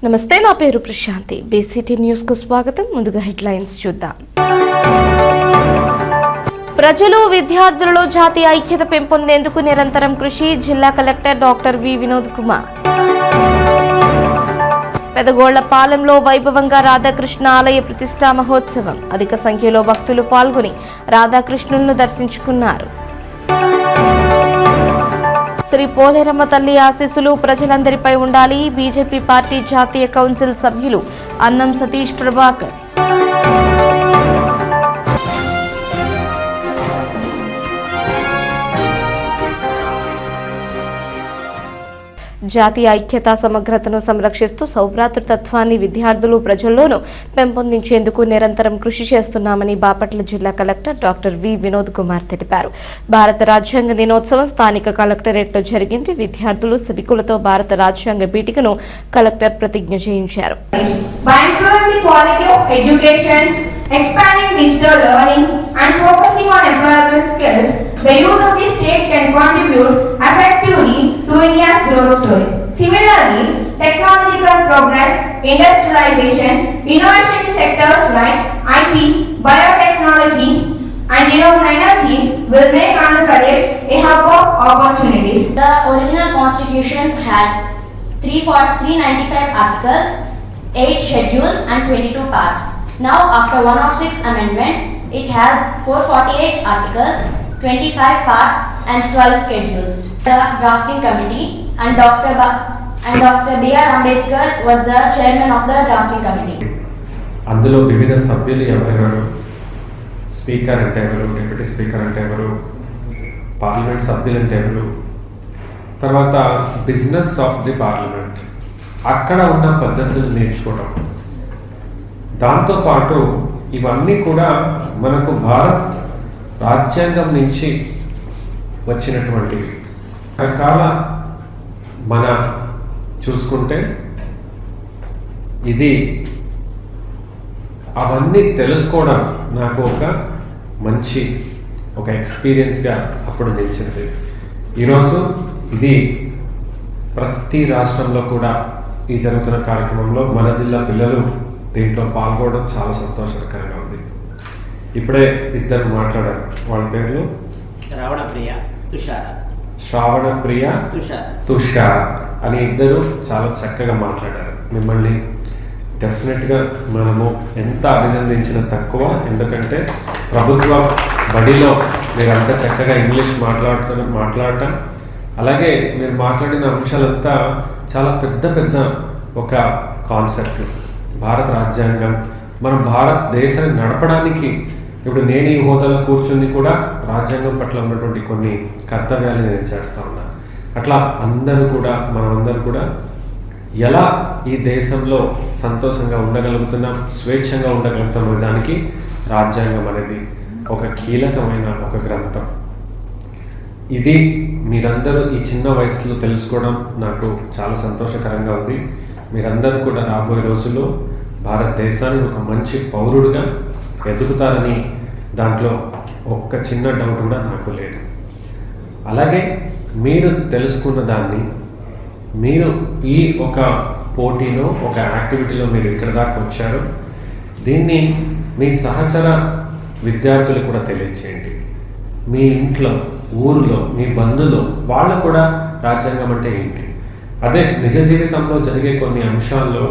నమస్తే, నా పేరు ప్రశాంతి. బీసీటీ న్యూస్ కు స్వాగతం. ముందుగా హెడ్లైన్స్ చూద్దాం. ప్రజలు విద్యార్థులలో జాతీయ ఐక్యత పెంపొందేందుకు నిరంతరం కృషి. జిల్లా collector doctor V Vinod Kumar. పెదగోళ్లపాలెంలో వైభవంగా రాధాకృష్ణ ఆలయ ప్రతిష్టా మహోత్సవం. అధిక సంఖ్యలో భక్తులు పాల్గొని రాధాకృష్ణులను దర్శించుకున్నారు. శ్రీ పోలేరమ్మ తల్లి ఆశీస్సులు ప్రజలందరిపై ఉండాలి. బీజేపీ పార్టీ జాతీయ కౌన్సిల్ సభ్యులు అన్నం సతీష్ ప్రభాకర్. జాతీయ ఐక్యత సమగ్రతను సంరక్షిస్తూ సౌభ్రాతృత్వాన్ని విద్యార్థులు ప్రజల్లోనూ పెంపొందించేందుకు నిరంతరం కృషి చేస్తున్నామని బాపట్ల జిల్లా collector doctor V Vinod Kumar తెలిపారు. భారత రాజ్యాంగ దినోత్సవం స్థానిక కలెక్టరేట్లో జరిగింది. విద్యార్థులు సభికులతో భారత రాజ్యాంగ పీఠికను కలెక్టర్ ప్రతిజ్ఞ చేయించారు. Expanding digital learning and focusing on employable skills, the youth of the state can contribute effectively to India's growth story. Similarly, technological progress, industrialization, innovation in sectors like IT, biotechnology, and renewable energy will make Andhra Pradesh a hub of opportunities. The original constitution had 395 articles, 8 schedules, and 22 parts. Now, after 106 amendments, it has 448 articles, 25 parts, and 12 schedules. The drafting committee and Dr. B.R. Ambedkar was the chairman of the drafting committee. అందులో వివిధ సభ్యులు ఎవరెవరు, speaker అంటే ఎవరు, deputy speaker అంటే ఎవరు, parliament సభ్యులు అంటే ఎవరు, తర్వాత బిజినెస్ ఆఫ్ ది పార్లమెంట్, అక్కడ ఉన్న పద్ధతులు నేర్చుకోవడం. దాంతోపాటు ఇవన్నీ కూడా మనకు భారత్ రాజ్యాంగం నుంచి వచ్చినటువంటివి. రకాల మన చూసుకుంటే ఇది అవన్నీ తెలుసుకోవడం నాకు ఒక మంచి ఎక్స్పీరియన్స్గా అప్పుడు నిలిచింది. ఈరోజు ఇది ప్రతి రాష్ట్రంలో కూడా ఈ జరుగుతున్న కార్యక్రమంలో మన జిల్లా పిల్లలు దీంట్లో పాల్గొనడం చాలా సంతోషకరంగా ఉంది. ఇప్పుడే ఇద్దరు మాట్లాడారు. వాళ్ళ పేర్లు శ్రావణప్రియ, తుషార్ అని ఇద్దరు చాలా చక్కగా మాట్లాడారు. మిమ్మల్ని డెఫినెట్గా మనము ఎంత అభినందించిన తక్కువ. ఎందుకంటే ప్రభుత్వ బడిలో మీరు అంత చక్కగా ఇంగ్లీష్ మాట్లాడటం, అలాగే మీరు మాట్లాడిన అంశాలంతా చాలా పెద్ద ఒక కాన్సెప్ట్లు. భారత రాజ్యాంగం మన భారతదేశాన్ని నడపడానికి ఇప్పుడు నేను ఈ హోదాలో కూర్చుని కూడా రాజ్యాంగం పట్ల ఉన్నటువంటి కొన్ని కర్తవ్యాలు నేను చేస్తూ ఉన్నాను. అట్లా మనమందరూ కూడా ఎలా ఈ దేశంలో సంతోషంగా ఉండగలుగుతున్నాం, స్వేచ్ఛంగా ఉండగలుగుతాం అనే దానికి రాజ్యాంగం అనేది ఒక కీలకమైన ఒక గ్రంథం. ఇది మీరందరూ ఈ చిన్న వయసులో తెలుసుకోవడం నాకు చాలా సంతోషకరంగా ఉంది. మీరందరూ కూడా రాబోయే రోజుల్లో భారతదేశానికి ఒక మంచి పౌరుడిగా ఎదుగుతారని దాంట్లో ఒక్క చిన్న డౌట్ కూడా నాకు లేదు. అలాగే మీరు తెలుసుకున్న దాన్ని మీరు ఈ ఒక పోటీలో ఒక యాక్టివిటీలో మీరు ఇక్కడ దాకా వచ్చారు. దీన్ని మీ సహచర విద్యార్థులు కూడా తెలియజేయండి. మీ ఇంట్లో, ఊరిలో, మీ బంధువులు వాళ్ళు కూడా రాజ్యాంగం అంటే ఏంటి, అదే నిజ జీవితంలో జరిగే కొన్ని అంశాల్లో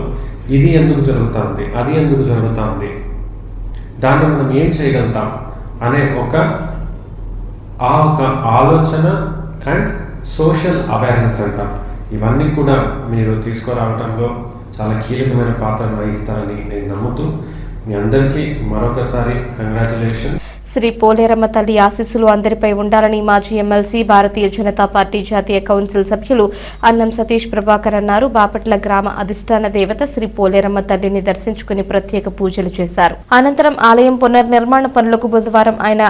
ఇది ఎందుకు జరుగుతుంది, అది ఎందుకు జరుగుతుంది, దాన్ని మనం ఏం చేయగలుగుతాం అనే ఒక ఆలోచన అండ్ సోషల్ అవేర్నెస్ అంటాం. ఇవన్నీ కూడా మీరు తీసుకురావడంలో చాలా కీలకమైన పాత్ర వహిస్తారని నేను నమ్ముతూ మీ అందరికీ మరొకసారి కంగ్రాచులేషన్. శ్రీ పోలేరమ్మ తల్లి ఆశీస్సులు అందరిపై ఉండాలని మాజీ ఎమ్మెల్సీ, భారతీయ జనతా పార్టీ జాతీయ కౌన్సిల్ సభ్యులు అన్నం సతీష్ ప్రభాకర్ అన్నారు. బాపట్ల గ్రామ అధిష్టాన దేవత శ్రీ పోలేరమ్మ తల్లిని దర్శించుకుని ప్రత్యేక పూజలు చేశారు. అనంతరం ఆలయం పునర్నిర్మాణ పనులకు బుధవారం ఆయన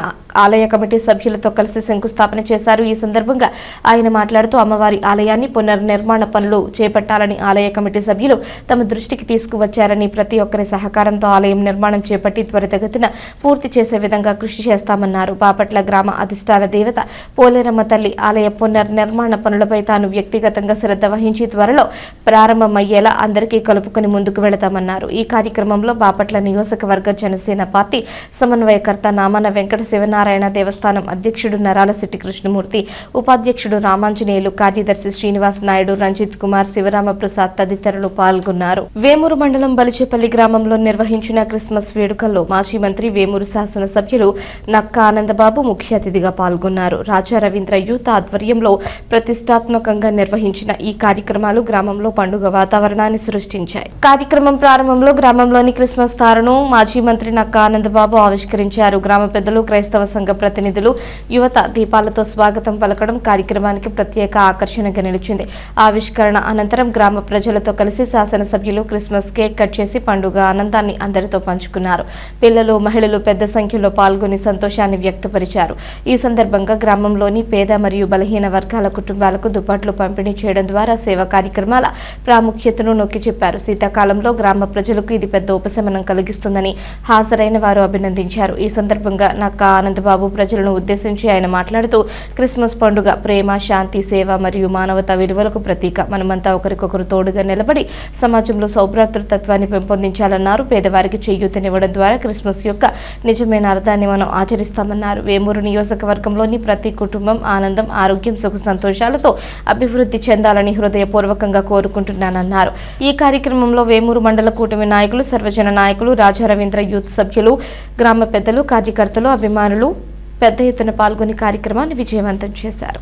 ఆలయ కమిటీ సభ్యులతో కలిసి శంకుస్థాపన చేశారు. ఈ సందర్భంగా ఆయన మాట్లాడుతూ అమ్మవారి ఆలయాన్ని పునర్నిర్మాణ పనులు చేపట్టాలని ఆలయ కమిటీ సభ్యులు తమ దృష్టికి తీసుకువచ్చారని, ప్రతి ఒక్కరి సహకారంతో ఆలయం నిర్మాణం చేపట్టి త్వరితగతిన పూర్తి చేసే విధంగా కృషి చేస్తామన్నారు. బాపట్ల గ్రామ అధిష్టాన దేవత పోలేరమ్మ తల్లి ఆలయ పునర్నిర్మాణ పనులపై తాను వ్యక్తిగతంగా శ్రద్ధ వహించి త్వరలో ప్రారంభమయ్యేలా అందరికీ కలుపుకొని ముందుకు వెళతామన్నారు. ఈ కార్యక్రమంలో బాపట్ల నియోజకవర్గ జనసేన పార్టీ సమన్వయకర్త నామన వెంకట శివనారాయణ, దేవస్థానం అధ్యక్షుడు నరాలశెట్టి కృష్ణమూర్తి, ఉపాధ్యక్షుడు రామాంజనేయులు, కార్యదర్శి శ్రీనివాస్ నాయుడు, రంజిత్ కుమార్, శివరామప్రసాద్ తదితరులు పాల్గొన్నారు. వేమూరు మండలం బలిచేపల్లి గ్రామంలో నిర్వహించిన క్రిస్మస్ వేడుకల్లో మాజీ మంత్రి, వేమూరు శాసనసభ్యులు నక్కా ఆనందబాబు ముఖ్య అతిథిగా పాల్గొన్నారు. రాజా రవీంద్ర యూత్ ఆధ్వర్యంలో ప్రతిష్టాత్మకంగా నిర్వహించిన ఈ కార్యక్రమాలు గ్రామంలో పండుగ వాతావరణాన్ని సృష్టించాయి. కార్యక్రమం ప్రారంభంలో గ్రామంలోని క్రిస్మస్ తారను మాజీ మంత్రి నక్కా ఆనందబాబు ఆవిష్కరించారు. గ్రామ పెద్దలు, క్రైస్తవ సంఘ ప్రతినిధులు, యువత దీపాలతో స్వాగతం పలకడం కార్యక్రమానికి ప్రత్యేక ఆకర్షణగా నిలిచింది. ఆవిష్కరణ అనంతరం గ్రామ ప్రజలతో కలిసి శాసనసభ్యులు క్రిస్మస్ కేక్ కట్ చేసి పండుగ ఆనందాన్ని అందరితో పంచుకున్నారు. పిల్లలు, మహిళలు పెద్ద సంఖ్యలో పాల్గొని సంతోషాన్ని వ్యక్తపరిచారు. ఈ సందర్భంగా గ్రామంలోని పేద మరియు బలహీన వర్గాల కుటుంబాలకు దుప్పట్లు పంపిణీ చేయడం ద్వారా సేవా కార్యక్రమాల ప్రాముఖ్యతను నొక్కి చెప్పారు. శీతాకాలంలో గ్రామ ప్రజలకు ఇది పెద్ద ఉపశమనం కలిగిస్తుందని హాజరైన వారు అభినందించారు. ఈ సందర్భంగా నక్కా ఆనందబాబు ప్రజలను ఉద్దేశించి ఆయన మాట్లాడుతూ, క్రిస్మస్ పండుగ ప్రేమ, శాంతి, సేవ మరియు మానవతా విలువలకు ప్రతీక. మనమంతా ఒకరికొకరు తోడుగా నిలబడి సమాజంలో సౌభ్రాతృత్వాన్ని పెంపొందించాలన్నారు. పేదవారికి చేయూతనివ్వడం ద్వారా క్రిస్మస్ యొక్క నిజమైన అర్థాన్ని మనం ఆచరిస్తామన్నారు. వేమూరు నియోజకవర్గంలోని ప్రతి కుటుంబం ఆనందం, ఆరోగ్యం, సుఖ సంతోషాలతో అభివృద్ధి చెందాలని హృదయపూర్వకంగా కోరుకుంటున్నానన్నారు. ఈ కార్యక్రమంలో వేమూరు మండల కూటమి నాయకులు, సర్వజన నాయకులు, రాజా రవీంద్ర యూత్ సభ్యులు, గ్రామ పెద్దలు, కార్యకర్తలు, అభిమానులు పెద్ద ఎత్తున పాల్గొని కార్యక్రమాన్ని విజయవంతం చేశారు.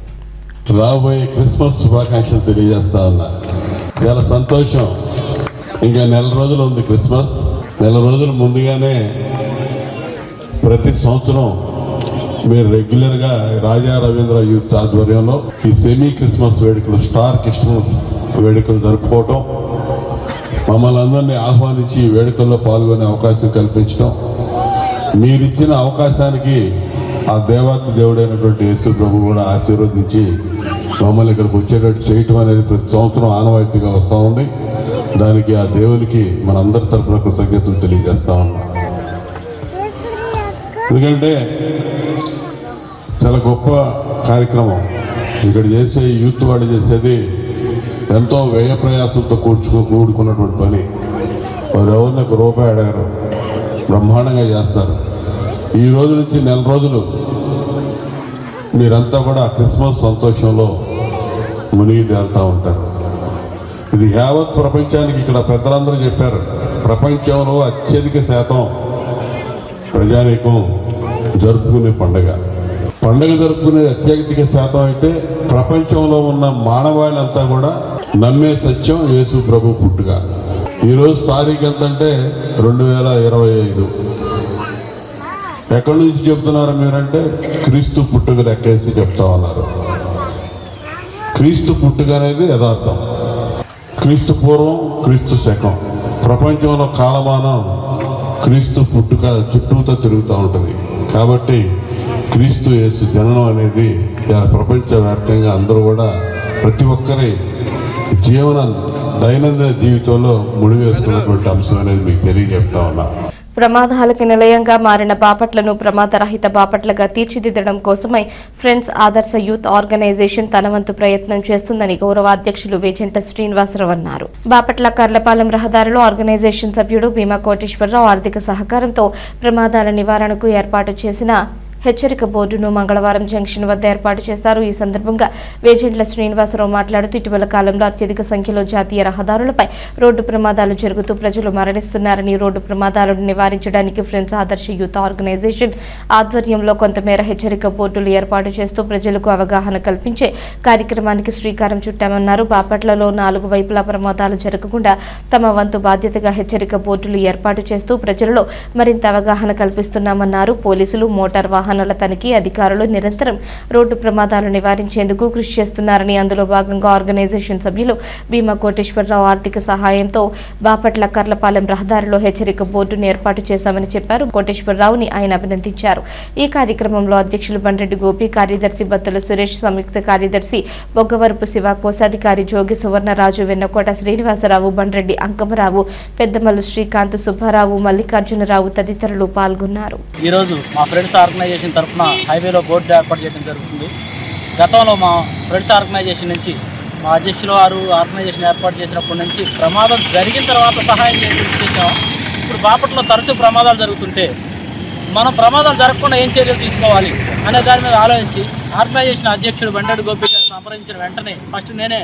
రాబోయే క్రిస్మస్ శుభాకాంక్షలు తెలియజేస్తా ఉన్నా. చాలా సంతోషం. ఇంకా నెల రోజులు ఉంది క్రిస్మస్. నెల రోజులు ముందుగానే ప్రతి సంవత్సరం మీరు రెగ్యులర్గా రాజా రవీంద్ర యూత్ ఆధ్వర్యంలో ఈ సెమీ క్రిస్మస్ వేడుకలు, స్టార్ క్రిస్మస్ వేడుకలు జరుపుకోవటం, మమ్మల్ని అందరినీ ఆహ్వానించి ఈ వేడుకల్లో పాల్గొనే అవకాశం కల్పించడం, మీరిచ్చిన అవకాశానికి ఆ దేవాతి దేవుడైనటువంటి యేసు ప్రభు కూడా ఆశీర్వదించి మమ్మల్ని ఇక్కడికి వచ్చేటట్టు చేయటం అనేది ప్రతి సంవత్సరం ఆనవాయితీగా వస్తూ ఉంది. దానికి ఆ దేవునికి మనందరి తరఫున కృతజ్ఞతలు తెలియజేస్తా ఉన్నాం. ఎందుకంటే చాలా గొప్ప కార్యక్రమం. ఇక్కడ చేసే యూత్ వాళ్ళు చేసేది ఎంతో వ్యయ ప్రయాసంతో కూడుకున్నటువంటి పని. వారు ఎవరిని ఒక రూపాయి అడగారు, బ్రహ్మాండంగా చేస్తారు. ఈ రోజు నుంచి నెల రోజులు మీరంతా కూడా క్రిస్మస్ సంతోషంలో మునిగి తేలుతూ ఉంటారు. ఇది యావత్ ప్రపంచానికి, ఇక్కడ పెద్దలందరూ చెప్పారు, ప్రపంచంలో అత్యధిక శాతం ప్రజానీకం జరుపుకునే పండుగ జరుపుకునేది అత్యధిక శాతం అయితే ప్రపంచంలో ఉన్న మానవాళ్ళంతా కూడా నమ్మే సత్యం యేసు ప్రభు పుట్టుక. ఈరోజు తారీఖు ఎంతంటే 2025. ఎక్కడి నుంచి చెప్తున్నారు మీరంటే క్రీస్తు పుట్టుక లెక్కేసి చెప్తా ఉన్నారు. క్రీస్తు పుట్టుక అనేది యథార్థం. క్రీస్తు పూర్వం, క్రీస్తు శకం. ప్రపంచంలో కాలమానం క్రీస్తు పుట్టుక చుట్టూతో తిరుగుతూ ఉంటుంది. కాబట్టి క్రీస్తు యేసు జననం అనేది ప్రపంచవ్యాప్తంగా అందరూ కూడా ప్రతి ఒక్కరి దైనందిన జీవితంలో ముడివేసుకున్నటువంటి అంశం అనేది మీకు తెలియజెప్తా ఉన్నా. ప్రమాదాలకు నిలయంగా మారిన బాపట్లను ప్రమాదరహిత బాపట్లగా తీర్చిదిద్దడం కోసమై ఫ్రెండ్స్ ఆదర్శ యూత్ ఆర్గనైజేషన్ తన వంతు ప్రయత్నం చేస్తుందని గౌరవ అధ్యక్షులు వేజంట శ్రీనివాసరావు అన్నారు. బాపట్ల కర్లపాలెం రహదారిలో ఆర్గనైజేషన్ సభ్యుడు భీమా కోటేశ్వరరావు ఆర్థిక సహకారంతో ప్రమాదాల నివారణకు ఏర్పాటు చేసిన హెచ్చరిక బోర్డును మంగళవారం జంక్షన్ వద్ద ఏర్పాటు చేశారు. ఈ సందర్భంగా వేజెంట్ల శ్రీనివాసరావు మాట్లాడుతూ, ఇటీవల కాలంలో అత్యధిక సంఖ్యలో జాతీయ రహదారులపై రోడ్డు ప్రమాదాలు జరుగుతూ ప్రజలు మరణిస్తున్నారని, రోడ్డు ప్రమాదాలను నివారించడానికి ఫ్రెండ్స్ ఆదర్శ యూత్ ఆర్గనైజేషన్ ఆధ్వర్యంలో కొంతమేర హెచ్చరిక బోర్డులు ఏర్పాటు చేస్తూ ప్రజలకు అవగాహన కల్పించే కార్యక్రమానికి శ్రీకారం చుట్టామన్నారు. బాపట్లలో 4 వైపులా ప్రమాదాలు జరగకుండా తమ వంతు బాధ్యతగా హెచ్చరిక బోర్డులు ఏర్పాటు చేస్తూ ప్రజలలో మరింత అవగాహన కల్పిస్తున్నామన్నారు. పోలీసులు, మోటార్ వాహన వాహనాల తనిఖీ అధికారులు నిరంతరం రోడ్డు ప్రమాదాలు నివారించేందుకు కృషి చేస్తున్నారని, అందులో భాగంగా ఆర్గనైజేషన్ సభ్యులు భీమా కోటేశ్వరరావు ఆర్థిక సహాయంతో బాపట్ల కర్లపాలెం రహదారిలో హెచ్చరిక బోర్డును ఏర్పాటు చేశామని చెప్పారు. కోటేశ్వరరావుని ఆయన అభినందించారు. ఈ కార్యక్రమంలో అధ్యక్షులు బండ్రెడ్డి గోపి, కార్యదర్శి బత్తుల సురేష్, సంయుక్త కార్యదర్శి బొగ్గవరపు శివ, కోశాధికారి జోగి సువర్ణరాజు, వెన్నకోట శ్రీనివాసరావు, బండ్రెడ్డి అంకమరావు, పెద్దమల్లు శ్రీకాంత్, సుబ్బారావు, మల్లికార్జునరావు తదితరులు పాల్గొన్నారు. ఈరోజు మా ఫ్రెండ్స్ ఆర్గనైజేషన్ తరఫున హైవేలో బోర్డు ఏర్పాటు చేయడం జరుగుతుంది. గతంలో మా ఫ్రెండ్స్ ఆర్గనైజేషన్ నుంచి మా అధ్యక్షుల వారు ఆర్గనైజేషన్ ఏర్పాటు చేసినప్పటి నుంచి ప్రమాదం జరిగిన తర్వాత సహాయం చేసాం. ఇప్పుడు బాపట్లలో తరచూ ప్రమాదాలు జరుగుతుంటే మనం ప్రమాదాలు జరగకుండా ఏం చర్యలు తీసుకోవాలి అనే దాని మీద ఆలోచించి ఆర్గనైజేషన్ అధ్యక్షుడు బండ్రెడ్డి గోపి గారు సంప్రదించిన వెంటనే ఫస్ట్ నేనే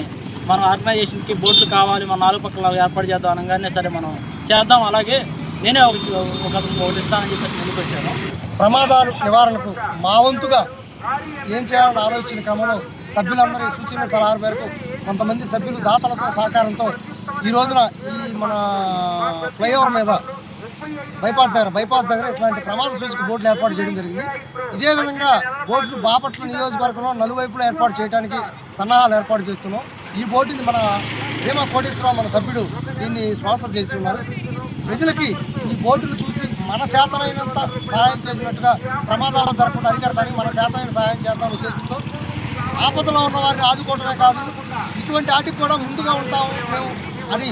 మన ఆర్గనైజేషన్కి బోర్డులు కావాలి, మన 4 పక్కల ఏర్పాటు చేద్దాం అనగానే సరే మనం చేద్దాం, అలాగే నేనే ఒకటి ఇస్తానని చెప్పేసి ముందుకు వచ్చాను. ప్రమాదాలు నివారణకు మా వంతుగా ఏం చేయాలని ఆలోచించిన క్రమంలో సభ్యులందరూ సూచన సలహా మేరకు కొంతమంది సభ్యులు దాతలతో సహకారంతో ఈ రోజున ఈ మన ఫ్లైఓవర్ మీద బైపాస్ దగ్గర ఇట్లాంటి ప్రమాద సూచిక బోర్డులు ఏర్పాటు చేయడం జరిగింది. ఇదే విధంగా బోర్డులు బాపట్ల నియోజకవర్గంలో నలువైపులా ఏర్పాటు చేయడానికి సన్నాహాలు ఏర్పాటు చేస్తున్నాం. ఈ బోర్డుని మన భీమా కోటేశ్వరరావు మన సభ్యుడు దీన్ని స్పాన్సర్ చేసి ఉన్నారు. ప్రజలకి ఈ బోర్డును చూసి మన చేతనైనంత సహాయం చేసినట్టుగా ప్రమాదాలు జరగకుండా అరికడతానికి మన చేతనైన సహాయం చేద్దాం ఉద్దేశంతో ఆపదలో ఉన్న వారిని ఆదుకోవడమే కాదు, ఇటువంటి వాటికి కూడా ముందుగా ఉంటాము మేము అని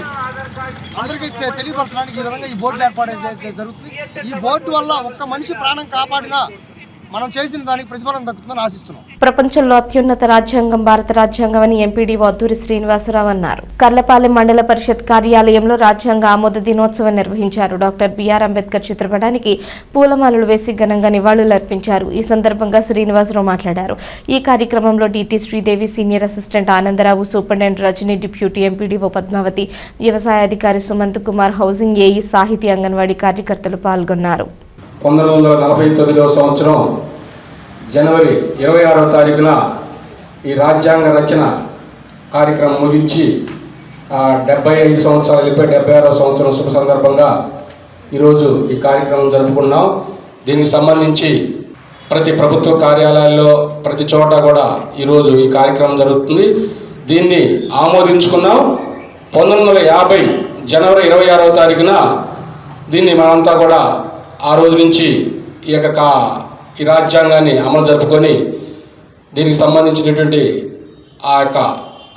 అందరికీ తెలియపరచడానికి ఈ విధంగా ఈ బోర్డులు ఏర్పాటు జరుగుతుంది. ఈ బోర్డు వల్ల ఒక్క మనిషి ప్రాణం కాపాడినా మనం చేసిన దానికి ప్రతిఫలం దక్కుతుందని ఆశిస్తున్నాం. ప్రపంచంలో అత్యున్నత రాజ్యాంగం భారత రాజ్యాంగం అని ఎంపీడీఓ అద్దూరి శ్రీనివాసరావు అన్నారు. కర్లపాలెం మండల పరిషత్ కార్యాలయంలో రాజ్యాంగ ఆమోద దినోత్సవం నిర్వహించారు. డాక్టర్ బిఆర్ అంబేద్కర్ చిత్రపటానికి పూలమాలలు వేసి ఘనంగా నివాళులర్పించారు. ఈ సందర్భంగా శ్రీనివాసరావు మాట్లాడారు. ఈ కార్యక్రమంలో DT Sridevi, senior assistant Anandarao, superintendent Rajani, deputy MPDO Padmavati, వ్యవసాయ అధికారి సుమంత్ కుమార్, హౌసింగ్ ఏఈ, సాహితీ, అంగన్వాడీ కార్యకర్తలు పాల్గొన్నారు. 1949వ సంవత్సరం జనవరి 26వ తారీఖున ఈ రాజ్యాంగ రచన కార్యక్రమం ముగించి 75 సంవత్సరాలు వెళ్ళిపోయి 76వ సంవత్సరం శుభ సందర్భంగా ఈరోజు ఈ కార్యక్రమం జరుపుకున్నాం. దీనికి సంబంధించి ప్రతి ప్రభుత్వ కార్యాలయాల్లో ప్రతి చోట కూడా ఈరోజు ఈ కార్యక్రమం జరుగుతుంది. దీన్ని ఆమోదించుకున్నాం. 1950 జనవరి 26వ తారీఖున దీన్ని మనంతా కూడా ఆ రోజు నుంచి ఈ రాజ్యాంగాన్ని అమలు జరుపుకొని దీనికి సంబంధించినటువంటి ఆ యొక్క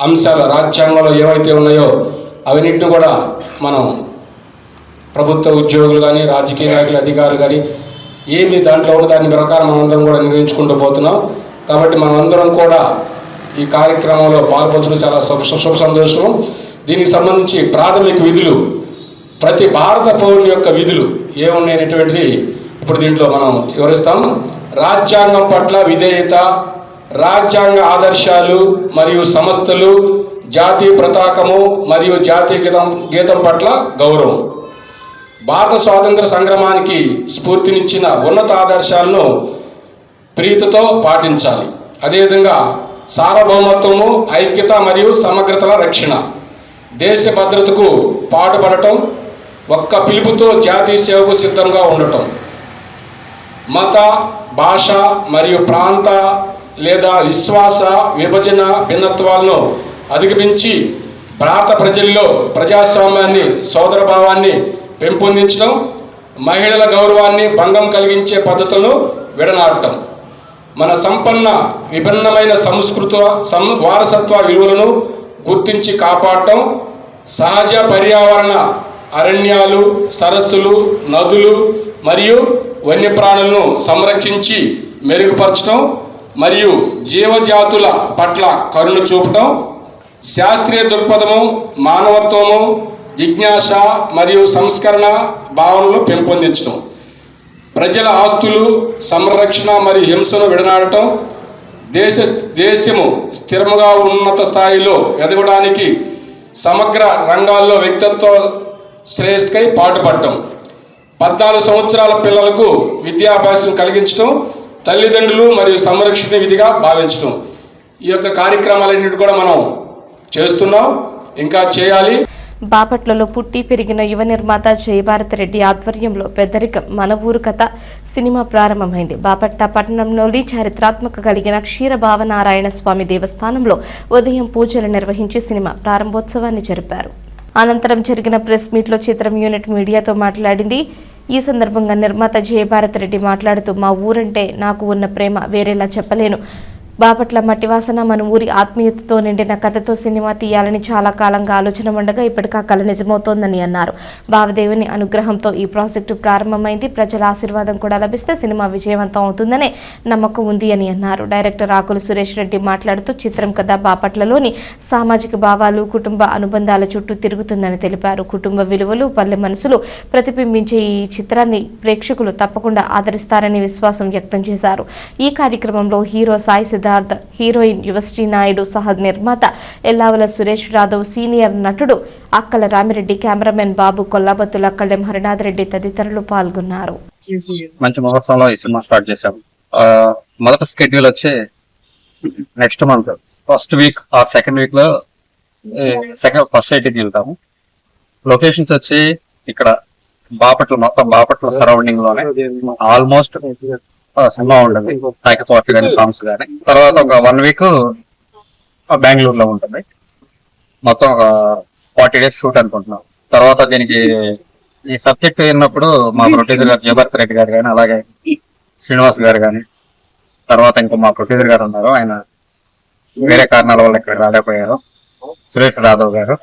అంశాలు రాజ్యాంగంలో ఏవైతే ఉన్నాయో అవన్నింటిని కూడా మనం ప్రభుత్వ ఉద్యోగులు కానీ, రాజకీయ నాయకులు, అధికారులు కానీ ఏమి దాంట్లో ఉన్న దాని ప్రకారం మనందరం కూడా నిర్వహించుకుంటూ పోతున్నాం. కాబట్టి మనమందరం కూడా ఈ కార్యక్రమంలో పాల్పంచడం చాలా శుభ సంతోషం. దీనికి సంబంధించి ప్రాథమిక విధులు, ప్రతి భారత పౌరుని యొక్క విధులు ఏమున్నాయనేటువంటిది ఇప్పుడు దీంట్లో మనం వివరిస్తాం. రాజ్యాంగం పట్ల విధేయత, రాజ్యాంగ ఆదర్శాలు మరియు సంస్థలు, జాతీయ పతాకము మరియు జాతీయ గీతం పట్ల గౌరవం, భారత స్వాతంత్ర సంగ్రామానికి స్ఫూర్తినిచ్చిన ఉన్నత ఆదర్శాలను ప్రీతితో పాటించాలి. అదేవిధంగా సార్వభౌమత్వము, ఐక్యత మరియు సమగ్రతల రక్షణ, దేశ భద్రతకు పాటుపడటం, ఒక్క పిలుపుతో జాతీయ సేవకు సిద్ధంగా ఉండటం, మత, భాష మరియు ప్రాంత లేదా విశ్వాస విభజన భిన్నత్వాలను అధిగమించి భారత ప్రజల్లో ప్రజాస్వామ్యాన్ని, సోదరభావాన్ని పెంపొందించడం, మహిళల గౌరవాన్ని భంగం కలిగించే పద్ధతులను విడనాడటం, మన సంపన్న విభిన్నమైన వారసత్వ విలువలను గుర్తించి కాపాడటం, సహజ పర్యావరణ అరణ్యాలు, సరస్సులు, నదులు మరియు వన్యప్రాణులను సంరక్షించి మెరుగుపరచడం మరియు జీవజాతుల పట్ల కరుణ చూపటం, శాస్త్రీయ దృక్పథము, మానవత్వము, జిజ్ఞాస మరియు సంస్కరణ భావనలు పెంపొందించడం, ప్రజల ఆస్తులు సంరక్షణ మరియు హింసను విడనాడటం, దేశము స్థిరముగా ఉన్నత స్థాయిలో ఎదగడానికి సమగ్ర రంగాల్లో వ్యక్తిత్వ శ్రేయస్కై పాటుపడటం, 14 సంవత్సరాల పిల్లలకు విద్యాభ్యాసం కలిగించడం, తల్లిదండ్రులు మరియు సంరక్షణ విధిగా భావించడం. ఈ యొక్క కార్యక్రమాలన్నిటి కూడా మనం చేస్తున్నాం, ఇంకా చేయాలి. బాపట్లలో పుట్టి పెరిగిన యువ నిర్మాత జయభారత్ రెడ్డి ఆధ్వర్యంలో పెద్దరికం మన ఊరు కథ సినిమా ప్రారంభమైంది. బాపట్ల పట్టణంలోని చారిత్రాత్మక కలిగిన క్షీర భావనారాయణ స్వామి దేవస్థానంలో ఉదయం పూజలు నిర్వహించి సినిమా ప్రారంభోత్సవాన్ని జరిపారు. అనంతరం జరిగిన ప్రెస్ మీట్లో చిత్రం యూనిట్ మీడియాతో మాట్లాడింది. ఈ సందర్భంగా నిర్మాత జయభారత్ రెడ్డి మాట్లాడుతూ, మా ఊరంటే నాకు ఉన్న ప్రేమ వేరేలా చెప్పలేను. బాపట్ల మట్టి వాసన మన ఊరి ఆత్మీయతతో నిండిన కథతో సినిమా తీయాలని చాలా కాలంగా ఆలోచన ఉండగా ఇప్పటికా కళ నిజమవుతోందని అన్నారు. భావదేవుని అనుగ్రహంతో ఈ ప్రాజెక్టు ప్రారంభమైంది. ప్రజల ఆశీర్వాదం కూడా లభిస్తే సినిమా విజయవంతం అవుతుందనే నమ్మకం ఉంది అని అన్నారు. డైరెక్టర్ ఆకుల సురేష్ రెడ్డి మాట్లాడుతూ, చిత్రం కథ బాపట్లలోని సామాజిక భావాలు, కుటుంబ అనుబంధాల చుట్టూ తిరుగుతుందని తెలిపారు. కుటుంబ విలువలు, పల్లె మనసులు ప్రతిబింబించే ఈ చిత్రాన్ని ప్రేక్షకులు తప్పకుండా ఆదరిస్తారని విశ్వాసం వ్యక్తం చేశారు. ఈ కార్యక్రమంలో హీరో సాయి సిద్ధార్థ్, హీరోయిన్ యువశ్రీ నాయుడు, సహ నిర్మాత ఎల్లావల సురేష్ యాదవ్, సీనియర్ నటుడు అక్కల రామిరెడ్డి, కెమెరామెన్ బాబు, కొల్లాబత్తుల కళ్ళెం హరినాథ్ రెడ్డి తదితరులు పాల్గొన్నారు. మంచి మహోత్సవంలో ఈ సినిమా స్టార్ట్ చేశాం. మొదటి స్కెడ్యూల్ వచ్చి నెక్స్ట్ మంత్ ఫస్ట్ వీక్ ఆ సెకండ్ వీక్ లో ఫస్ట్ ఐటీకి వెళ్తాము. లొకేషన్స్ వచ్చి ఇక్కడ బాపట్ల, మొత్తం బాపట్ల సరౌండింగ్ లోనే ఆల్మోస్ట్ సినిమా ఉంటుంది. పాటలు కానీ సాంగ్స్ కానీ. తర్వాత ఒక 1 వీక్ బెంగళూరులో ఉంటుంది. మొత్తం ఒక 40 days షూట్ అనుకుంటున్నాం. తర్వాత దీనికి ఈ సబ్జెక్ట్ విన్నప్పుడు మా ప్రొడ్యూసర్ గారు జయభారత్ రెడ్డి గారు కానీ, అలాగే శ్రీనివాస్ గారు కానీ, తర్వాత ఇంకా మా ప్రొడ్యూసర్ గారు ఉన్నారు, ఆయన వేరే కారణాల వల్ల ఇక్కడ రాలేకపోయారు, సురేష్ యాదవ్ గారు.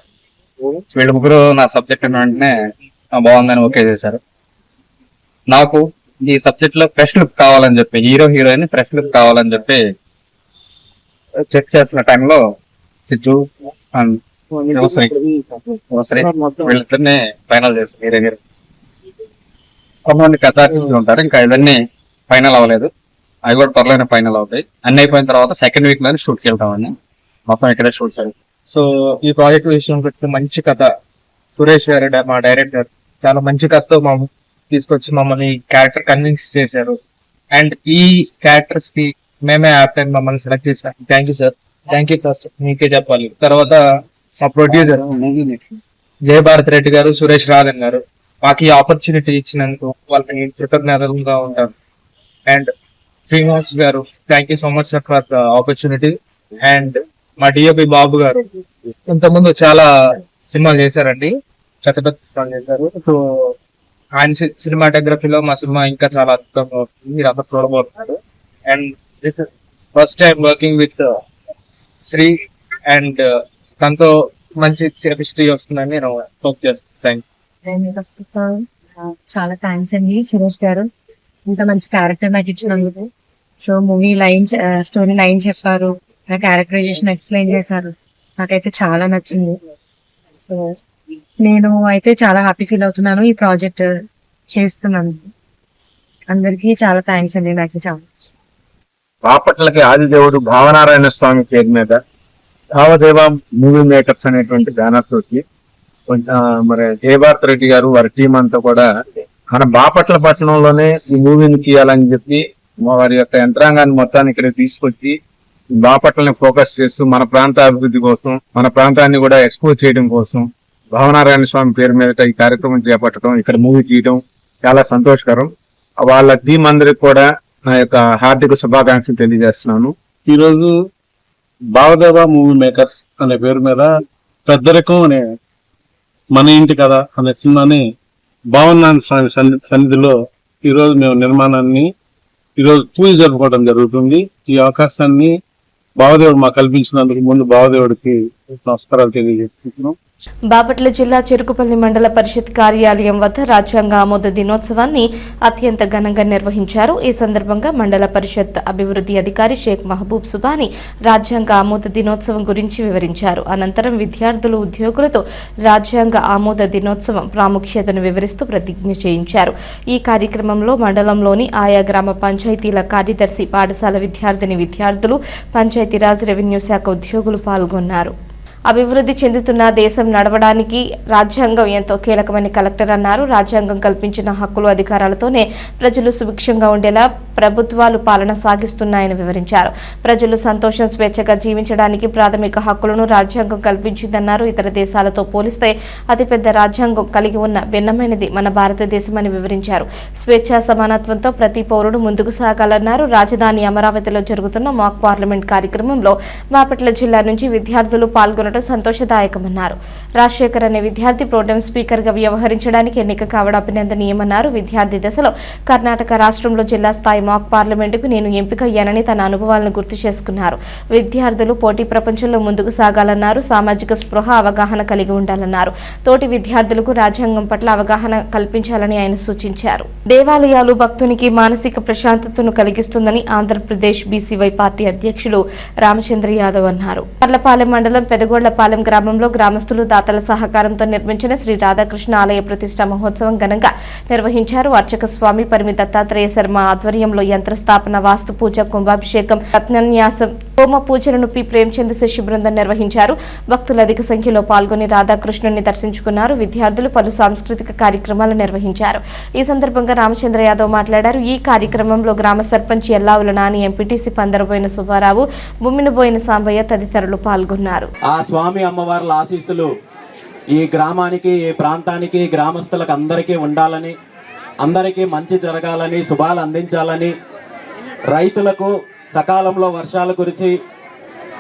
వీళ్ళు ముగ్గురు నా సబ్జెక్ట్ వెంటనే బాగుందని ఓకే చేశారు. నాకు ఈ సబ్జెక్ట్ లో ఫ్రెష్ లుక్ కావాలని చెప్పి, హీరో హీరోయిన్ ఫ్రెష్ లుక్ కావాలని చెప్పి చెక్ చేసిన టైంలో సిద్ధు అండ్ వీళ్ళిద్దరిని ఫైనల్ చేస్తారు. హీరో కొంతమంది పెద్ద ఆర్టిస్టులు ఉంటారు, ఇంకా ఇవన్నీ ఫైనల్ అవ్వలేదు. అవి కూడా త్వరలోనే ఫైనల్ అవుతాయి. అన్ని అయిపోయిన తర్వాత సెకండ్ వీక్ లోనే షూట్కి వెళ్తామని మొత్తం ఇక్కడే షూట్ చేయాలి. సో ఈ ప్రాజెక్ట్ విషయం వచ్చి మంచి కథ, సురేష్ గారు మా డైరెక్టర్ చాలా మంచి కథతో తీసుకొచ్చి మమ్మల్ని క్యారెక్టర్ కన్విన్స్ చేశారు. అండ్ ఈ క్యారెక్టర్స్ కి మేమే యాప్టైన్ మమ్మల్ని సెలెక్ట్ చేశారు. Thank you sir. Thank you first మీకే చెప్పాలి. తర్వాత మా ప్రొడ్యూసర్ జయభారత్ రెడ్డి గారు, సురేష్ రాధన్ గారు మాకు ఈ ఆపర్చునిటీ ఇచ్చినందుకు వాళ్ళకి కృతజ్ఞతలుగా ఉంటారు. అండ్ శ్రీనివాస్ గారు, thank you so much sir for the opportunity. And మా డిఓపి బాబు గారు ఇంతకుముందు చాలా సినిమాలు చేశారండి, పెద్ద పెద్ద సినిమాలు చేశారు. సో ఆయన సినిమాటోగ్రఫీలో మా సినిమా ఇంకా చాలా అద్భుతంగా ఉంటుంది, మీరు అందరూ చూడబోతున్నారు. And this first time working with Sri and తనతో మంచి కెమిస్ట్రీ వస్తుందని నేను హోప్ చేస్తాను. ఫస్ట్ ఆఫ్ ఆల్ చాలా థ్యాంక్స్ అండి సురేష్ గారు, ఇంత మంచి క్యారెక్టర్ నాకు ఇచ్చినందుకు. So movie line, story line చెప్పారు, నా క్యారెక్టరైజేషన్ ఎక్స్ప్లెయిన్ చేశారు, నాకైతే చాలా నచ్చింది. సో నేను అయితే చాలా హ్యాపీ ఫీల్ అవుతున్నాను ఈ ప్రాజెక్ట్ చేస్తున్నాను. అందరికీ చాలా థ్యాంక్స్ అండి. నాకు చాలా బాపట్లకి ఆదిదేవుడు భావనారాయణ స్వామి పేరు మీద భావదేవ మూవీ మేకర్స్ అనేటువంటి బ్యానర్ తోటి మరి జయభారత్ రెడ్డి గారు వారి టీం అంతా కూడా మన బాపట్ల పట్టణంలోనే ఈ మూవీని తీయాలని చెప్పి వారి యొక్క యంత్రాంగాన్ని మొత్తాన్ని ఇక్కడ తీసుకొచ్చి బాపట్లని ఫోకస్ చేస్తూ మన ప్రాంత అభివృద్ధి కోసం, మన ప్రాంతాన్ని కూడా ఎక్స్పోజ్ చేయడం కోసం భావనారాయణ స్వామి పేరు మీద ఈ కార్యక్రమం చేపట్టడం, ఇక్కడ మూవీ తీయడం చాలా సంతోషకరం. వాళ్ళ టీం అందరికి కూడా నా యొక్క హార్దిక శుభాకాంక్షలు తెలియజేస్తున్నాను. ఈరోజు భావదేవ మూవీ మేకర్స్ అనే పేరు మీద పెద్దరికం అనే మన ఇంటి కథ అనే సినిమాని భావనారాయణ స్వామి సన్నిధిలో ఈరోజు మేము నిర్మాణాన్ని ఈరోజు పూజ జరుపుకోవడం జరుగుతుంది. ఈ అవకాశాన్ని భావదేవుడు మాకు కల్పించినందుకు ముందు భావదేవుడికి నమస్కారాలు తెలియజేస్తున్నాం. బాపట్ల జిల్లా చెరుకుపల్లి మండల పరిషత్ కార్యాలయం వద్ద రాజ్యాంగ ఆమోద దినోత్సవాన్ని అత్యంత ఘనంగా నిర్వహించారు. ఈ సందర్భంగా మండల పరిషత్ అభివృద్ధి అధికారి షేక్ మహబూబ్ సుబాని రాజ్యాంగ ఆమోద దినోత్సవం గురించి వివరించారు. అనంతరం విద్యార్థులు, ఉద్యోగులతో రాజ్యాంగ ఆమోద దినోత్సవం ప్రాముఖ్యతను వివరిస్తూ ప్రతిజ్ఞ చేయించారు. ఈ కార్యక్రమంలో మండలంలోని ఆయా గ్రామ పంచాయతీల కార్యదర్శి, పాఠశాల విద్యార్థిని విద్యార్థులు, పంచాయతీరాజ్, రెవెన్యూ శాఖ ఉద్యోగులు పాల్గొన్నారు. అభివృద్ధి చెందుతున్న దేశం నడవడానికి రాజ్యాంగం ఎంతో కీలకమని కలెక్టర్ అన్నారు. రాజ్యాంగం కల్పించిన హక్కులు అధికారాలతోనే ప్రజలు సుభిక్షంగా ఉండేలా ప్రభుత్వాలు పాలన సాగిస్తున్నాయని వివరించారు. ప్రజలు సంతోషం, స్వేచ్ఛగా జీవించడానికి ప్రాథమిక హక్కులను రాజ్యాంగం కల్పించిందన్నారు. ఇతర దేశాలతో పోలిస్తే అతిపెద్ద రాజ్యాంగం కలిగి ఉన్న భిన్నమైనది మన భారతదేశమని వివరించారు. స్వేచ్ఛ, సమానత్వంతో ప్రతి పౌరుడు ముందుకు సాగాలన్నారు. రాజధాని అమరావతిలో జరుగుతున్న మాక్ పార్లమెంట్ కార్యక్రమంలో బాపట్ల జిల్లా నుంచి విద్యార్థులు పాల్గొనడం సంతోషదాయకమన్నారు. రాజశేఖర్ అనే విద్యార్థి ప్రోటెం స్పీకర్ గా వ్యవహరించడానికి ఎన్నిక కావడం అభినందనీయమన్నారు. విద్యార్థి దశలో కర్ణాటక రాష్ట్రంలో జిల్లా స్థాయి మాక్ పార్లమెంటుకు నేను ఎంపికయ్యానని తన అనుభవాలను గుర్తు చేసుకున్నారు. విద్యార్థులు పోటీ ప్రపంచంలో ముందుకు సాగాలన్నారు. సామాజిక స్పృహ, అవగాహన కలిగి ఉండాలన్నారు. తోటి విద్యార్థులకు రాజ్యాంగం పట్ల అవగాహన కల్పించాలని ఆయన సూచించారు. దేవాలయాలు భక్తునికి మానసిక ప్రశాంతతను కలిగిస్తుందని ఆంధ్రప్రదేశ్ బీసీవై పార్టీ అధ్యక్షులు రామచంద్ర యాదవ్ అన్నారు. పర్లపాలెం మండలం పెదగోళ్లపాలెం గ్రామంలో గ్రామస్తులు దాతల సహకారంతో నిర్మించిన శ్రీ రాధాకృష్ణ ఆలయ ప్రతిష్ఠా మహోత్సవం ఘనంగా నిర్వహించారు. అర్చక స్వామి పరిమి దత్తాత్రేయ శర్మ ఆధ్వర్యంలో యంత్రస్థాపన, వాస్తు పూజ, కుంభాభిషేకం, రత్నన్యాసం, హోమ పూజలను పి ప్రేమచంద్ శిష్య బృందం నిర్వహించారు. భక్తులు అధిక సంఖ్యలో పాల్గొని రాధాకృష్ణుని దర్శించుకున్నారు. విద్యార్థులు పలు సాంస్కృతిక కార్యక్రమాలు నిర్వహించారు. ఈ సందర్భంగా రామచంద్ర యాదవ్ మాట్లాడారు. ఈ కార్యక్రమంలో గ్రామ సర్పంచ్ ఎల్లావుల నాని, ఎంపీటీసీ పందరబోయిన సుబ్బారావు, బొమ్మినబోయిన సాంబయ్య తదితరులు పాల్గొన్నారు. ఆ స్వామి అమ్మవార్ల ఆశీస్సులు ఈ గ్రామానికి, ఈ ప్రాంతానికి, గ్రామస్తులకు అందరికీ ఉండాలని, అందరికీ మంచి జరగాలని, శుభాలు అందించాలని, రైతులకు సకాలంలో వర్షాలు కురిచి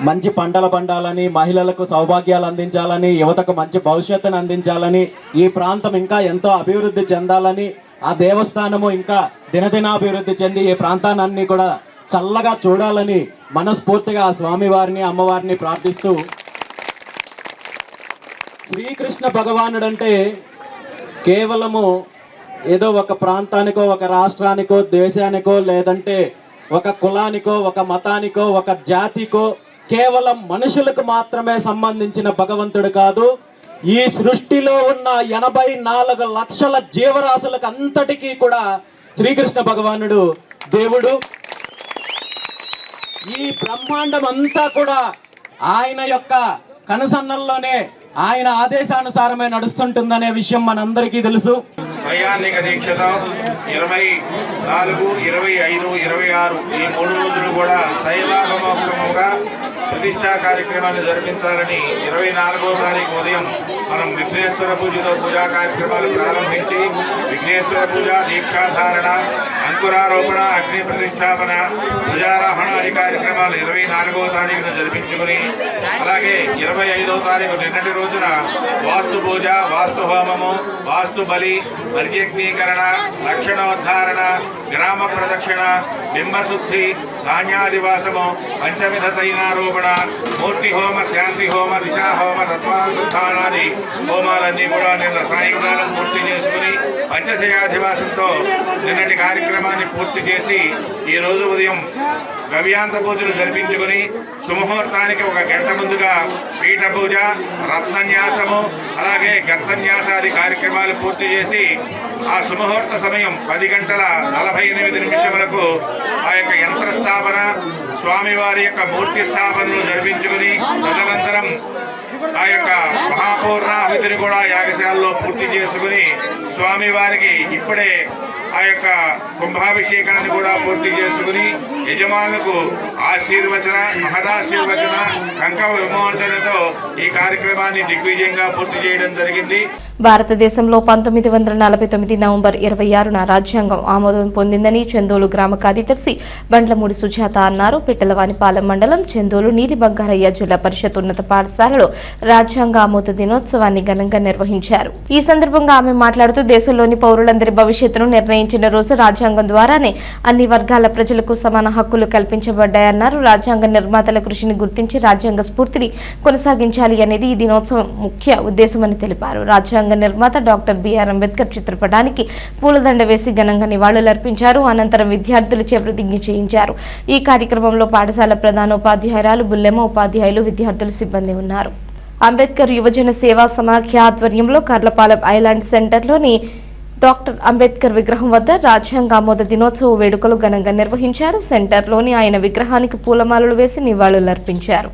మంచి పంటలు పండాలని, మహిళలకు సౌభాగ్యాలు అందించాలని, యువతకు మంచి భవిష్యత్తును అందించాలని, ఈ ప్రాంతం ఇంకా ఎంతో అభివృద్ధి చెందాలని, ఆ దేవస్థానము ఇంకా దినదినాభివృద్ధి చెంది ఈ ప్రాంతాన్ని కూడా చల్లగా చూడాలని మనస్ఫూర్తిగా ఆ స్వామివారిని, అమ్మవారిని ప్రార్థిస్తూ, శ్రీకృష్ణ భగవానుడంటే కేవలము ఏదో ఒక ప్రాంతానికో, ఒక రాష్ట్రానికో, దేశానికో, లేదంటే ఒక కులానికో, ఒక మతానికో, ఒక జాతికో, కేవలం మనుషులకు మాత్రమే సంబంధించిన భగవంతుడు కాదు. ఈ సృష్టిలో ఉన్న 84 లక్షల జీవరాశులకు అంతటికీ కూడా శ్రీకృష్ణ భగవానుడు దేవుడు. ఈ బ్రహ్మాండం అంతా కూడా ఆయన యొక్క కనుసన్నల్లోనే, ఆయన ఆదేశానుసారమే నడుస్తుంటుందనే విషయం మనందరికీ తెలుసు. వైయానిక దీక్షతో 24, 25, 26 ఈ 3 రోజులు కూడా శైలాగమోక్రమంగా ప్రతిష్టా కార్యక్రమాన్ని జరిపించాలని 24వ తారీఖు ఉదయం మనం విఘ్నేశ్వర పూజతో పూజా కార్యక్రమాలు ప్రారంభించి విఘ్నేశ్వర పూజ, దీక్షాధారణ, అంకురారోపణ, అగ్ని ప్రతిష్టాపన, ధ్వజారోహణ ఆది కార్యక్రమాలు 24వ తారీఖున జరిపించుకుని, అలాగే 25వ తారీఖు నిన్నటి రోజున వాస్తు పూజ, వాస్తు హోమము, వాస్తు బలి, పర్యజ్ఞీకరణ, లక్షణోద్ధారణ, గ్రామ ప్రదక్షిణ, బింబశుద్ధి, ధాన్యాదివాసము, పంచవిధ సైనారోపణ, మూర్తి హోమ, శాంతి హోమ, దిశాహోమ, తత్వానుసంధానాది హోమాలన్నీ కూడా నిన్న సాయంకాలం పూర్తి చేసుకుని పంచశయాధివాసంతో నిన్నటి కార్యక్రమాన్ని పూర్తి చేసి ఈరోజు ఉదయం గవ్యాంత పూజలు జరిపించుకుని సుముహూర్తానికి 1 గంట ముందుగా పీఠ పూజ, రత్నన్యాసము, అలాగే గర్భన్యాసాది కార్యక్రమాలు పూర్తి చేసి ఆ సుముహూర్త సమయం 10 గంటల 48 నిమిషములకు ఆ యొక్క యంత్రస్థాపన, స్వామివారి యొక్క మూర్తి స్థాపనలు జరిపించుకుని తదనంతరం ఆ యొక్క మహాపూర్ణాహుతిని కూడా యాగశాలలో పూర్తి చేసుకుని స్వామివారికి ఇప్పుడే ఆ యొక్క కుంభాభిషేకాన్ని కూడా పూర్తి చేసుకుని యజమానులకు ఆశీర్వచన, మహదాశీర్వచన, కంకవ విమోచనతో ఈ కార్యక్రమాన్ని దిగ్విజయంగా పూర్తి చేయడం జరిగింది. భారతదేశంలో 1949 నవంబర్ 26న రాజ్యాంగం ఆమోదం పొందిందని చెందోలు గ్రామ కార్యదర్శి బండ్లమూడి సుజాత అన్నారు. పిట్టలవానిపాలెం మండలం చెందోలు నీలి బంగారయ్య జిల్లా పరిషత్ ఉన్నత పాఠశాలలో రాజ్యాంగ ఆమోద దినోత్సవాన్ని ఘనంగా నిర్వహించారు. ఈ సందర్భంగా ఆమె మాట్లాడుతూ దేశంలోని పౌరులందరి భవిష్యత్తును నిర్ణయించిన రోజు రాజ్యాంగం ద్వారానే అన్ని వర్గాల ప్రజలకు సమాన హక్కులు కల్పించబడ్డాయన్నారు. రాజ్యాంగ నిర్మాతల కృషిని గుర్తించి రాజ్యాంగ స్ఫూర్తిని కొనసాగించాలి అనేది ఈ దినోత్సవం ముఖ్య ఉద్దేశమని తెలిపారు. రాజ్యాంగ నిర్మాత డాక్టర్ బిఆర్ అంబేద్కర్ చిత్రపటానికి పూలదండ వేసి ఘనంగా నివాళులర్పించారు. అనంతరం విద్యార్థులచే ప్రతిజ్ఞ చేయించారు. ఈ కార్యక్రమంలో పాఠశాల ప్రధానోపాధ్యాయురాలు బుల్లెమ్మ, ఉపాధ్యాయులు, విద్యార్థులు, సిబ్బంది ఉన్నారు. అంబేద్కర్ యువజన సేవా సమాఖ్య ఆధ్వర్యంలో కర్లపాలెం ఐలాండ్ సెంటర్లోని డాక్టర్ అంబేద్కర్ విగ్రహం వద్ద రాజ్యాంగ ఆమోద దినోత్సవ వేడుకలు ఘనంగా నిర్వహించారు. సెంటర్లోని ఆయన విగ్రహానికి పూలమాలలు వేసి నివాళులర్పించారు.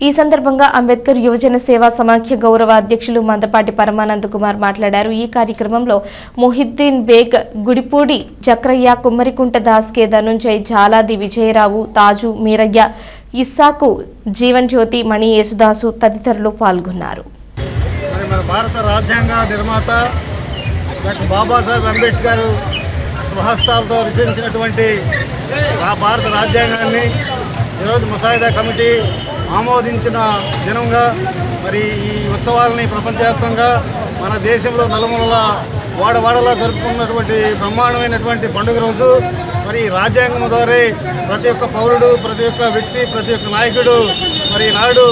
ఈ సందర్భంగా అంబేద్కర్ యువజన సేవా సమాఖ్య గౌరవ అధ్యక్షులు మందపాటి పరమానంద్ కుమార్ మాట్లాడారు. ఈ కార్యక్రమంలో మొహిద్దీన్ బేగ్, గుడిపూడి జక్రయ్య, కుమ్మరికుంట దాస్ కే, ధనుంజయ్, జాలాది విజయరావు, తాజు, మీరయ్య, ఇస్సాకు, జీవన్ జ్యోతి, మణి యేసుదాసు తదితరులు పాల్గొన్నారు. మన భారత రాజ్యాంగ నిర్మాత డాక్టర్ బాబాసాహెబ్ అంబేద్కర్ స్వహస్తాలతో రచించినటువంటి భారత రాజ్యాంగాన్ని ఈరోజు ముసాయిదా కమిటీ ఆమోదించిన దినంగా మరి ఈ ఉత్సవాలని ప్రపంచవ్యాప్తంగా మన దేశంలో నలుమూలల వాడవాడలా జరుపుకున్నటువంటి బ్రహ్మాండమైనటువంటి పండుగ రోజు. మరి రాజ్యాంగం ద్వారా ప్రతి ఒక్క పౌరుడు, ప్రతి ఒక్క వ్యక్తి, ప్రతి ఒక్క నాయకుడు మరి ఈనాడు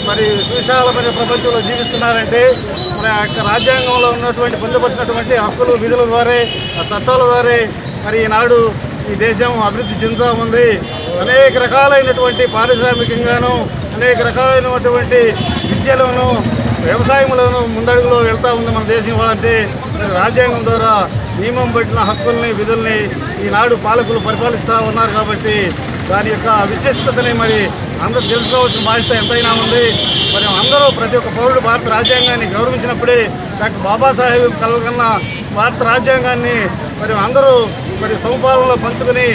మరి సువిశాలమైన ప్రపంచంలో జీవిస్తున్నారంటే మరి ఆ యొక్క రాజ్యాంగంలో ఉన్నటువంటి పొందుపరిచినటువంటి హక్కులు, విధుల ద్వారా, ఆ చట్టాల ద్వారా మరి ఈనాడు ఈ దేశం అభివృద్ధి చెందుతూ ఉంది. అనేక రకాలైనటువంటి పారిశ్రామికంగాను, అనేక రకాలైనటువంటి విద్యలోను, వ్యవసాయంలోనూ ముందడుగులో వెళ్తూ ఉంది మన దేశం. అంటే రాజ్యాంగం ద్వారా నియమం పట్టిన హక్కుల్ని, విధుల్ని ఈనాడు పాలకులు పరిపాలిస్తూ ఉన్నారు. కాబట్టి దాని యొక్క విశిష్టతని మరి అందరూ తెలుసుకోవాల్సిన బాధ్యత ఎంతైనా ఉంది. మరి అందరూ ప్రతి ఒక్క పౌరుడు భారత రాజ్యాంగాన్ని గౌరవించినప్పుడే డాక్టర్ బాబాసాహెబ్ కలగన్న భారత రాజ్యాంగాన్ని మరి అందరూ మరి సమపాలనలో పంచుకుని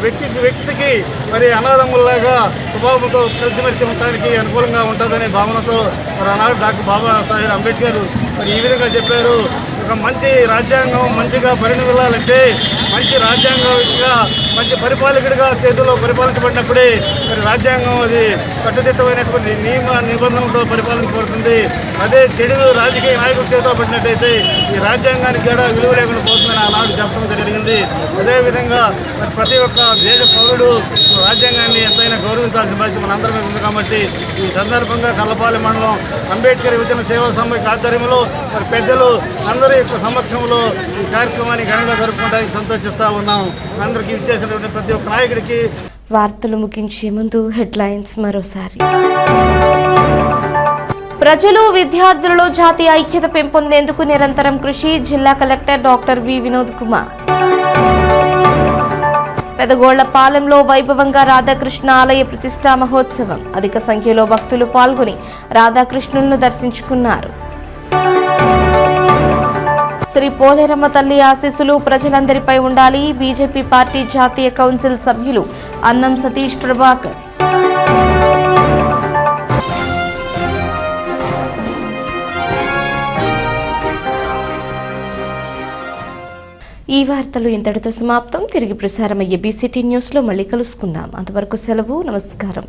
వ్యక్తికి మరి అన్నదమ్ముల్లాగా స్వభావంతో కలిసిమెలిసి ఉండటానికి అనుకూలంగా ఉంటుందనే భావనతో మరి ఆనాడు డాక్టర్ బాబాసాహెబ్ అంబేద్కర్ మరి ఈ విధంగా చెప్పారు. ఒక మంచి రాజ్యాంగం మంచిగా పరిణమిల్లాలంటే మంచి రాజ్యాంగంగా, మంచి పరిపాలకుడిగా చేతుల్లో పరిపాలించబడినప్పుడే మరి రాజ్యాంగం అది కట్టుదిట్టమైనటువంటి నియమ నిబంధనలతో పరిపాలించబడుతుంది. అదే చెడు రాజకీయ నాయకుల చేతిలో పడినట్టయితే ఈ రాజ్యాంగానికి కూడా విలువ లేకుండా పోతుందని ఆనాడు చెప్పడం జరిగింది. అదేవిధంగా మరి ప్రతి ఒక్క దేశ పౌరుడు రాజ్యాంగాన్ని ఎంతైనా గౌరవించాల్సిన బాధ్యత మన అందరి మీద ఉంది. కాబట్టి ఈ సందర్భంగా కల్లపాలెం మండలం అంబేద్కర్ యువజన సేవా సమైక్య ఆధ్వర్యంలో మరి పెద్దలు అందరి యొక్క సమక్షంలో ఈ కార్యక్రమాన్ని ఘనంగా జరుపుకోవడానికి సంతోషిస్తూ ఉన్నాం. అందరికీ ఇచ్చేసినటువంటి ప్రతి ఒక్క నాయకుడికి. వార్తలు ముగించే ముందు హెడ్లైన్స్ మరోసారి. ప్రజలు, విద్యార్థులలో జాతీయ ఐక్యత పెంపొందేందుకు నిరంతరం కృషి. జిల్లా collector doctor V Vinod Kumar. పెదగోళ్లపాలెంలో వైభవంగా రాధాకృష్ణ ఆలయ ప్రతిష్టా మహోత్సవం. అధిక సంఖ్యలో భక్తులు పాల్గొని రాధాకృష్ణులను దర్శించుకున్నారు. శ్రీ పోలేరమ్మ తల్లి ఆశీస్సులు ప్రజలందరిపై ఉండాలి. బీజేపీ పార్టీ జాతీయ కౌన్సిల్ సభ్యులు అన్నం సతీష్ ప్రభాకర్. ఈ వార్తలు ఇంతటితో సమాప్తం. తిరిగి ప్రసారమయ్యే బీసీటీ న్యూస్లో మళ్ళీ కలుసుకుందాం. అంతవరకు సెలవు. నమస్కారం.